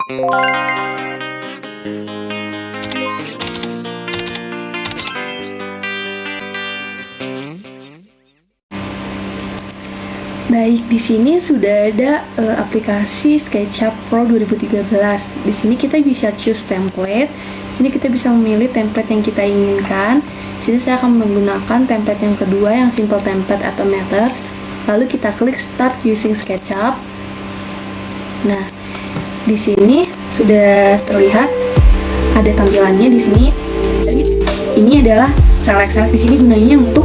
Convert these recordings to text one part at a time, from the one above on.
Baik, di sini sudah ada aplikasi SketchUp Pro 2013. Di sini kita bisa choose template. Di sini kita bisa memilih template yang kita inginkan. Di sini saya akan menggunakan template yang kedua, yang simple template atau matters. Lalu kita klik Start Using SketchUp. Nah, di sini sudah terlihat ada tampilannya di sini. Ini adalah select. Di sini gunanya untuk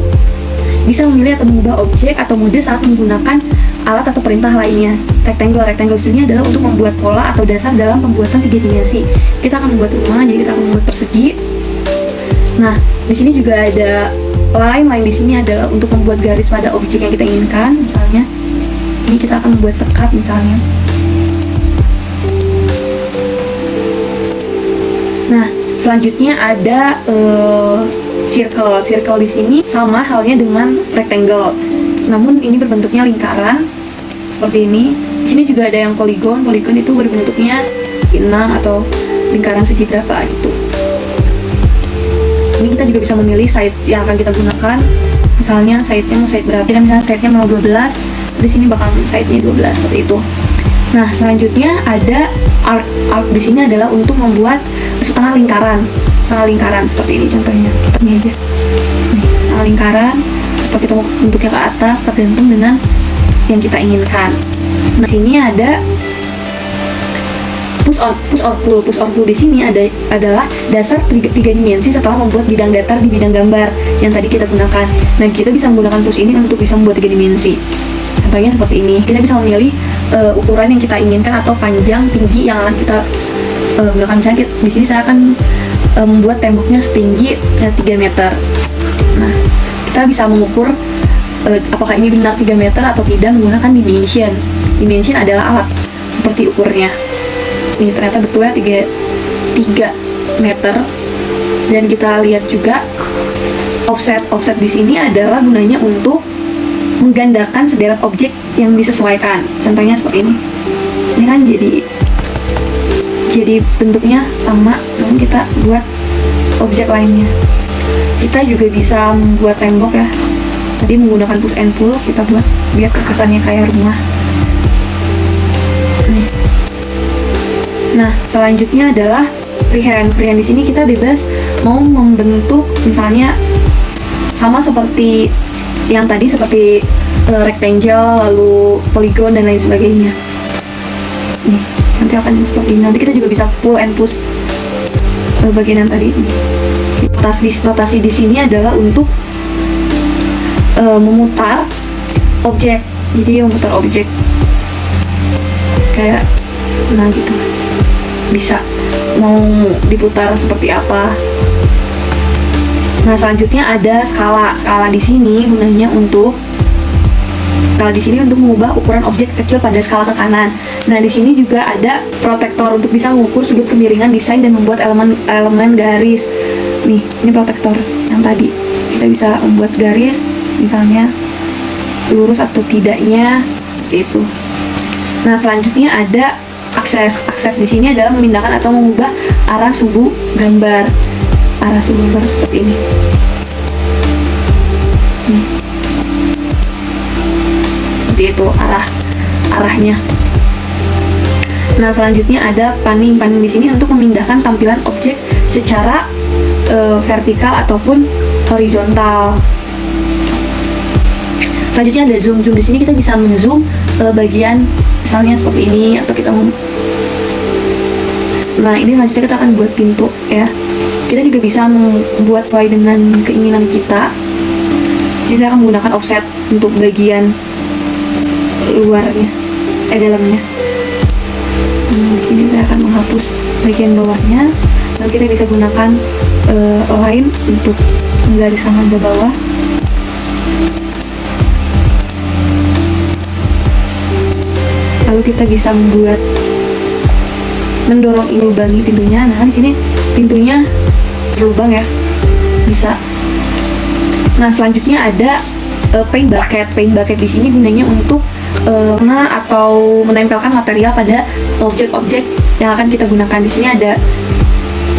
bisa memilih atau mengubah objek atau mode saat menggunakan alat atau perintah lainnya. Rectangle sini adalah untuk membuat pola atau dasar dalam pembuatan 3 dimensi. Kita akan membuat rumah, jadi kita akan membuat persegi. Nah, di sini juga ada line di sini adalah untuk membuat garis pada objek yang kita inginkan. Misalnya, ini kita akan membuat sekat misalnya. Nah, selanjutnya ada circle di sini sama halnya dengan rectangle, namun ini berbentuknya lingkaran seperti ini. Di sini juga ada yang polygon itu berbentuknya 6 atau lingkaran segi berapa gitu. Ini kita juga bisa memilih side yang akan kita gunakan, misalnya side-nya mau side berapa. Dan misalnya side-nya mau 12, di sini bakal side-nya 12 seperti itu. Nah, selanjutnya ada arc di sini adalah untuk membuat setengah lingkaran seperti ini contohnya. Ini aja. Nih, setengah lingkaran atau kita mau bentuknya ke atas tergantung dengan yang kita inginkan. Nah, di sini ada push or pull di sini adalah dasar 3 dimensi setelah membuat bidang datar di bidang gambar yang tadi kita gunakan. Nah, kita bisa menggunakan push ini untuk bisa membuat 3 dimensi. Contohnya seperti ini. Kita bisa memilih ukuran yang kita inginkan atau panjang, tinggi yang akan kita gunakan. Misalnya di sini saya akan membuat temboknya setinggi 3 meter. Nah, kita bisa mengukur apakah ini benar 3 meter atau tidak menggunakan dimension. Dimension adalah alat seperti ukurnya. Ini ternyata betulnya 3 meter. Dan kita lihat juga offset di sini adalah gunanya untuk menggandakan sederet objek yang disesuaikan. Contohnya seperti ini. Ini kan jadi bentuknya sama, namun kita buat objek lainnya. Kita juga bisa membuat tembok ya. Tadi menggunakan push and pull, kita buat biar kesannya kayak rumah. Nih. Nah, selanjutnya adalah freehand. Freehand di sini kita bebas mau membentuk misalnya sama seperti yang tadi, seperti rectangle, lalu polygon dan lain sebagainya. Nih, nanti akan seperti ini. Nanti kita juga bisa pull and push bagian yang tadi. Rotasi di sini adalah untuk memutar objek. Jadi memutar objek kayak gitu. Bisa mau diputar seperti apa. Nah, selanjutnya ada skala. Skala di sini gunanya untuk mengubah ukuran objek kecil pada skala ke kanan. Nah, di sini juga ada protektor untuk bisa mengukur sudut kemiringan desain dan membuat elemen garis. Nih, ini protektor yang tadi. Kita bisa membuat garis, misalnya lurus atau tidaknya seperti itu. Nah, selanjutnya ada akses. Akses di sini adalah memindahkan atau mengubah arah sumbu gambar. Arah sumbu gambar seperti ini. Nih. Seperti itu arahnya. Nah, selanjutnya ada panning. Panning di sini untuk memindahkan tampilan objek secara vertikal ataupun horizontal. Selanjutnya ada zoom. Zoom di sini kita bisa menzoom bagian misalnya seperti ini, atau kita Nah, ini selanjutnya kita akan buat pintu ya. Kita juga bisa membuat sesuai dengan keinginan kita. Jadi saya akan menggunakan offset untuk bagian luarnya, dalamnya. Di sini saya akan menghapus bagian bawahnya. Lalu kita bisa gunakan line untuk menggariskan nada bawah. Lalu kita bisa mendorong ini, lubangi pintunya. Nah, di sini pintunya berlubang ya, bisa. Nah, selanjutnya ada paint bucket. Paint bucket di sini gunanya untuk atau menempelkan material pada objek-objek yang akan kita gunakan. Di sini ada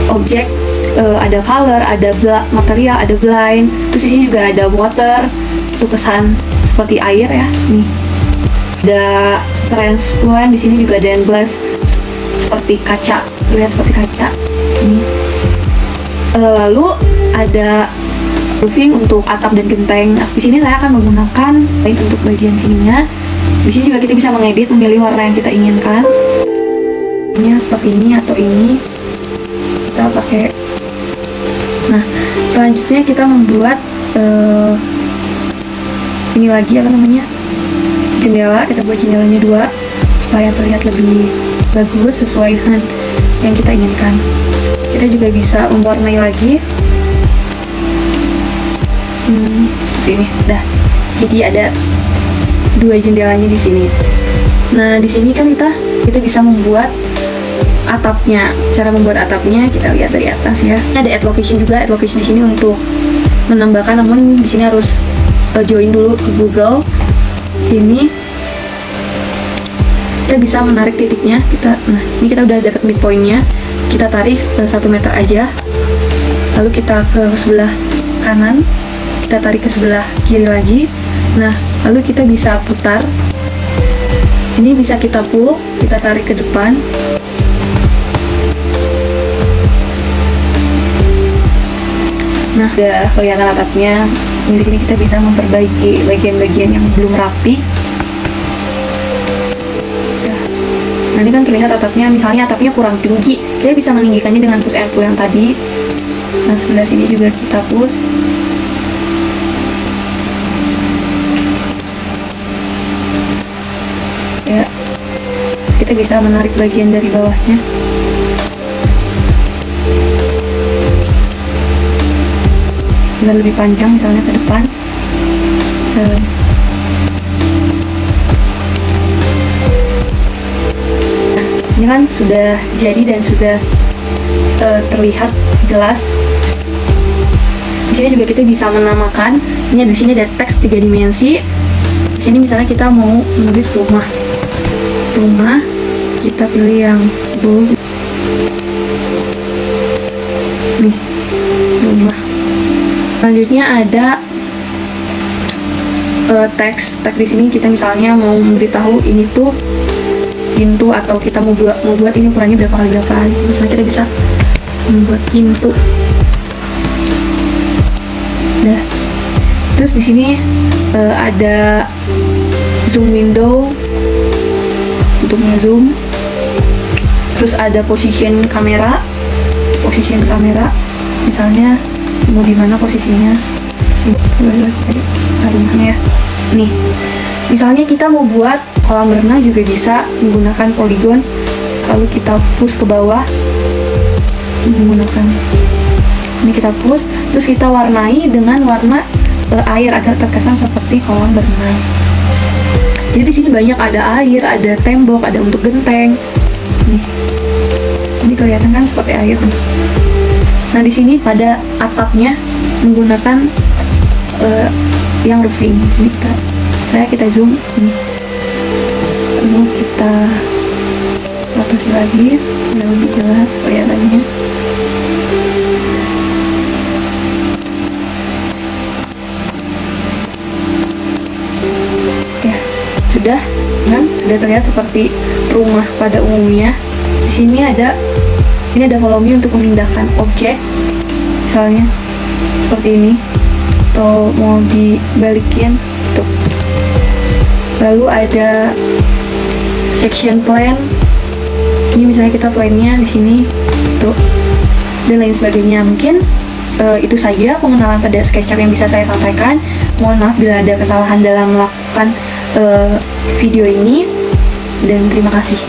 objek, ada color, ada material, ada blind. Terus di sini juga ada water, itu kesan seperti air ya. Nih, ada translucent, di sini juga ada glass seperti kaca, terlihat seperti kaca. Ini. Lalu ada roofing untuk atap dan genteng. Nah, di sini saya akan menggunakan paint untuk bagian sininya. Di sini juga kita bisa mengedit, memilih warna yang kita inginkan. Ini seperti ini atau ini. Kita pakai. Nah, selanjutnya kita membuat ini lagi apa namanya? Jendela. Kita buat jendelanya 2 supaya terlihat lebih bagus sesuai dengan yang kita inginkan. Kita juga bisa mewarnai lagi. Seperti ini. Dah. Jadi ada 2 jendelanya di sini. Nah, di sini kan kita bisa membuat atapnya. Cara membuat atapnya kita lihat dari atas ya. Ada add location juga. Add location di sini untuk menambahkan, namun di sini harus join dulu ke Google. Sini kita bisa menarik titiknya. Nah, ini kita udah dapat midpointnya. Kita tarik 1 meter aja. Lalu kita ke sebelah kanan. Kita tarik ke sebelah kiri lagi. Nah, lalu kita bisa putar. Ini bisa kita pull, kita tarik ke depan. Nah, udah kelihatan atapnya. Di sini kita bisa memperbaiki bagian-bagian yang belum rapi. Nah, ini kan terlihat atapnya, misalnya atapnya kurang tinggi, kita bisa meninggikannya dengan push and pull yang tadi. Nah, sebelah sini juga kita push. Ya, kita bisa menarik bagian dari bawahnya. Biar lebih panjang, misalnya ke depan. Ini kan sudah jadi dan sudah terlihat jelas. Di sini juga kita bisa menamakan. Ini di sini ada teks 3 dimensi. Di sini misalnya kita mau menulis rumah, kita pilih yang bold. Nih, rumah. Selanjutnya ada teks di sini. Kita misalnya mau memberitahu ini tuh pintu, atau kita mau buat ini ukurannya berapa kali berapa. Misalnya kita bisa membuat pintu. Nah, terus di sini ada zoom window untuk nge-zoom. Terus ada position kamera. Misalnya mau di mana posisinya. Rumahnya ya. Nih, misalnya kita mau buat kolam renang juga bisa menggunakan polygon. Lalu kita push ke bawah menggunakan ini, kita push, terus kita warnai dengan warna air agar terkesan seperti kolam berenang. Jadi di sini banyak, ada air, ada tembok, ada untuk genteng. Nih, ini kelihatan kan seperti air. Nah, di sini pada atapnya menggunakan yang roofing. Sini kita zoom nih. Lalu kita atas lagi supaya lebih jelas kelihatannya. Ya, sudah kan? Sudah terlihat seperti rumah pada umumnya. Di sini ada volume untuk memindahkan objek, misalnya seperti ini, atau mau dibalikin tuh. Lalu ada section plan. Ini misalnya kita plannya di sini tuh, dan lain sebagainya. Mungkin itu saja pengenalan pada SketchUp yang bisa saya sampaikan. Mohon maaf bila ada kesalahan dalam melakukan video ini, dan terima kasih.